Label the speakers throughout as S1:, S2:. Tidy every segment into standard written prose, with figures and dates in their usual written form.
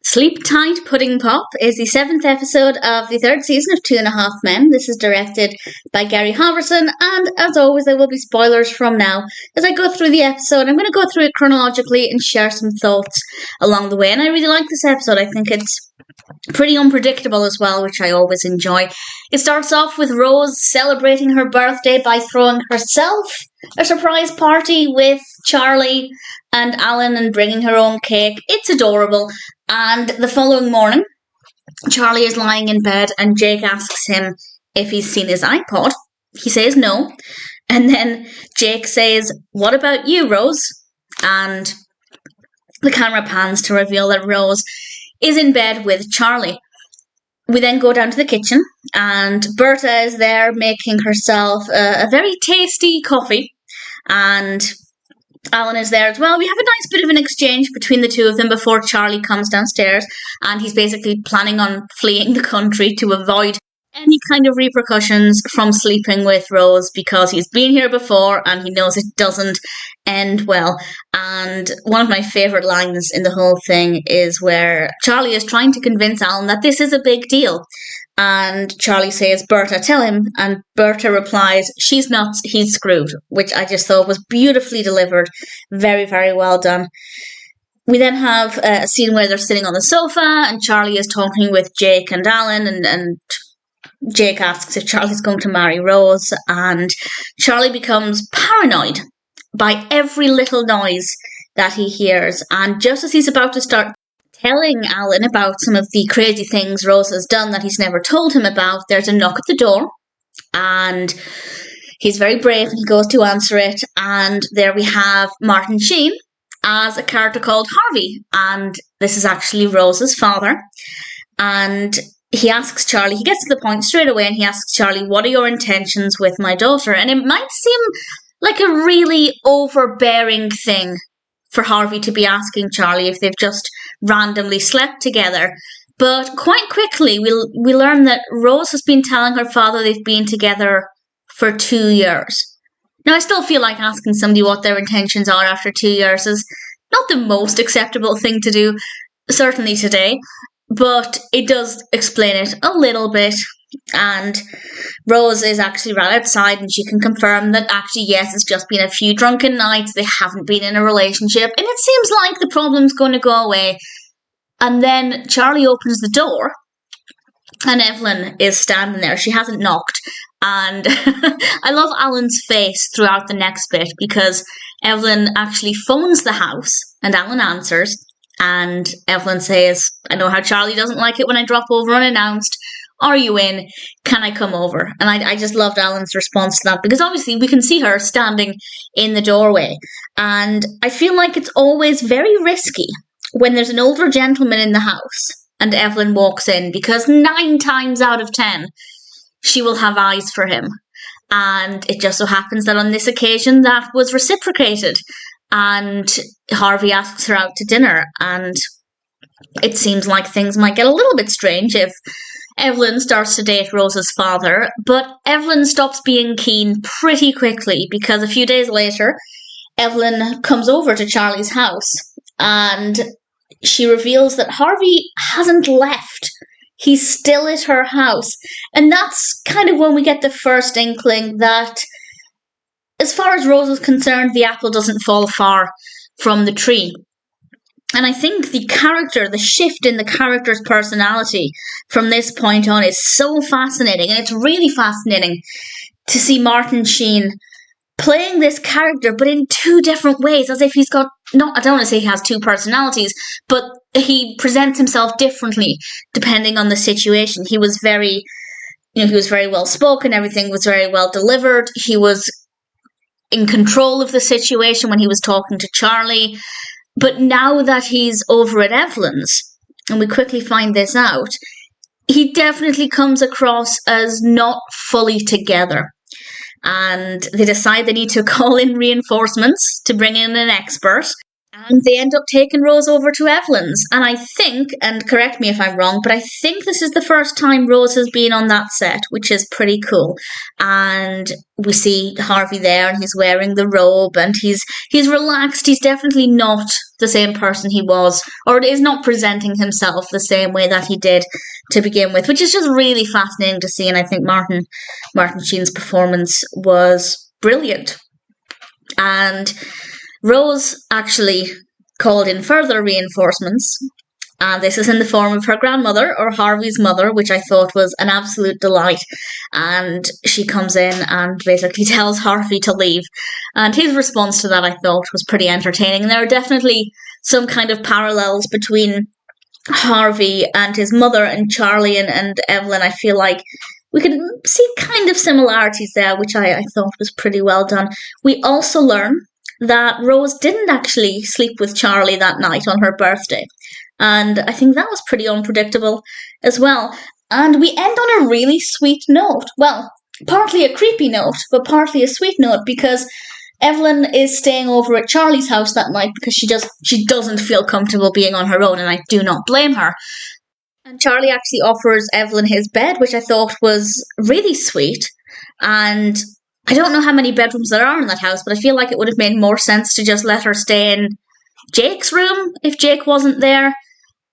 S1: Sleep Tight Pudding Pop is the 7th episode of the 3rd season of 2.5 Men. This is directed by Gary Halvorson, and as always there will be spoilers from now. As I go through the episode, I'm going to go through it chronologically and share some thoughts along the way. And I really like this episode. I think it's pretty unpredictable as well, which I always enjoy. It starts off with Rose celebrating her birthday by throwing herself a surprise party with Charlie and Alan and bringing her own cake. It's adorable. And the following morning, Charlie is lying in bed and Jake asks him if he's seen his iPod. He says no. And then Jake says, "What about you, Rose?" And the camera pans to reveal that Rose is in bed with Charlie. We then go down to the kitchen and Berta is there making herself a very tasty coffee, and Alan is there as well. We have a nice bit of an exchange between the two of them before Charlie comes downstairs, and he's basically planning on fleeing the country to avoid any kind of repercussions from sleeping with Rose, because he's been here before and he knows it doesn't end well. And one of my favourite lines in the whole thing is where Charlie is trying to convince Alan that this is a big deal. And Charlie says, "Berta, tell him." And Berta replies, "She's nuts, he's screwed," which I just thought was beautifully delivered. Very, very well done. We then have a scene where they're sitting on the sofa and Charlie is talking with Jake and Alan, and Jake asks if Charlie's going to marry Rose, and Charlie becomes paranoid by every little noise that he hears. And just as he's about to start telling Alan about some of the crazy things Rose has done that he's never told him about, there's a knock at the door, and he's very brave and he goes to answer it, and there we have Martin Sheen as a character called Harvey, and this is actually Rose's father. And he asks Charlie, he gets to the point straight away and he asks Charlie, "What are your intentions with my daughter?" And it might seem like a really overbearing thing for Harvey to be asking Charlie if they've just randomly slept together. But quite quickly we learn that Rose has been telling her father they've been together for 2 years. Now, I still feel like asking somebody what their intentions are after 2 years is not the most acceptable thing to do, certainly today. But it does explain it a little bit, and Rose is actually right outside and she can confirm that actually, yes, it's just been a few drunken nights, they haven't been in a relationship, and it seems like the problem's going to go away. And then Charlie opens the door and Evelyn is standing there. She hasn't knocked, and I love Alan's face throughout the next bit, because Evelyn actually phones the house and Alan answers. And Evelyn says, "I know how Charlie doesn't like it when I drop over unannounced. Are you in? Can I come over?" And I just loved Alan's response to that, because obviously we can see her standing in the doorway. And I feel like it's always very risky when there's an older gentleman in the house and Evelyn walks in, because 9 times out of 10, she will have eyes for him. And it just so happens that on this occasion that was reciprocated. And Harvey asks her out to dinner, and it seems like things might get a little bit strange if Evelyn starts to date Rose's father. But Evelyn stops being keen pretty quickly, because a few days later Evelyn comes over to Charlie's house and she reveals that Harvey hasn't left. He's still at her house. And that's kind of when we get the first inkling that, as far as Rose is concerned, the apple doesn't fall far from the tree. And I think the shift in the character's personality from this point on is so fascinating. And it's really fascinating to see Martin Sheen playing this character, but in 2 different ways, as if he's got, I don't want to say he has 2 personalities, but he presents himself differently depending on the situation. He was very well spoken, everything was very well delivered. He was in control of the situation when he was talking to Charlie. But now that he's over at Evelyn's, and we quickly find this out, he definitely comes across as not fully together. And they decide they need to call in reinforcements to bring in an expert. And they end up taking Rose over to Evelyn's. And I think, and correct me if I'm wrong, but I think this is the first time Rose has been on that set, which is pretty cool. And we see Harvey there, and he's wearing the robe, and he's relaxed. He's definitely not the same person he was, or is not presenting himself the same way that he did to begin with, which is just really fascinating to see. And I think Martin Sheen's performance was brilliant. And Rose actually called in further reinforcements, and this is in the form of her grandmother, or Harvey's mother, which I thought was an absolute delight. And she comes in and basically tells Harvey to leave. And his response to that, I thought, was pretty entertaining. And there are definitely some kind of parallels between Harvey and his mother and Charlie and Evelyn. I feel like we can see kind of similarities there, which I thought was pretty well done. We also learn that Rose didn't actually sleep with Charlie that night on her birthday. And I think that was pretty unpredictable as well. And we end on a really sweet note. Well, partly a creepy note, but partly a sweet note, because Evelyn is staying over at Charlie's house that night because she doesn't feel comfortable being on her own, and I do not blame her. And Charlie actually offers Evelyn his bed, which I thought was really sweet. And I don't know how many bedrooms there are in that house, but I feel like it would have made more sense to just let her stay in Jake's room if Jake wasn't there.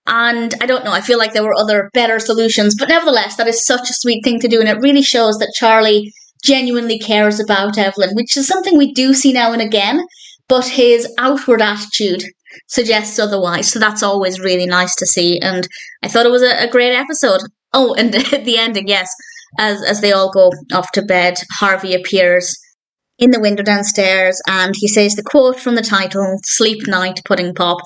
S1: And I don't know, I feel like there were other better solutions. But nevertheless, that is such a sweet thing to do. And it really shows that Charlie genuinely cares about Evelyn, which is something we do see now and again. But his outward attitude suggests otherwise. So that's always really nice to see. And I thought it was a great episode. Oh, and the ending, yes. As they all go off to bed, Harvey appears in the window downstairs and he says the quote from the title, "Sleep night, pudding pop."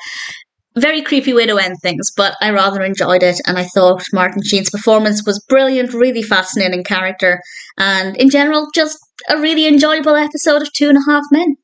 S1: Very creepy way to end things, but I rather enjoyed it, and I thought Martin Sheen's performance was brilliant, really fascinating character, and in general, just a really enjoyable episode of 2.5 Men.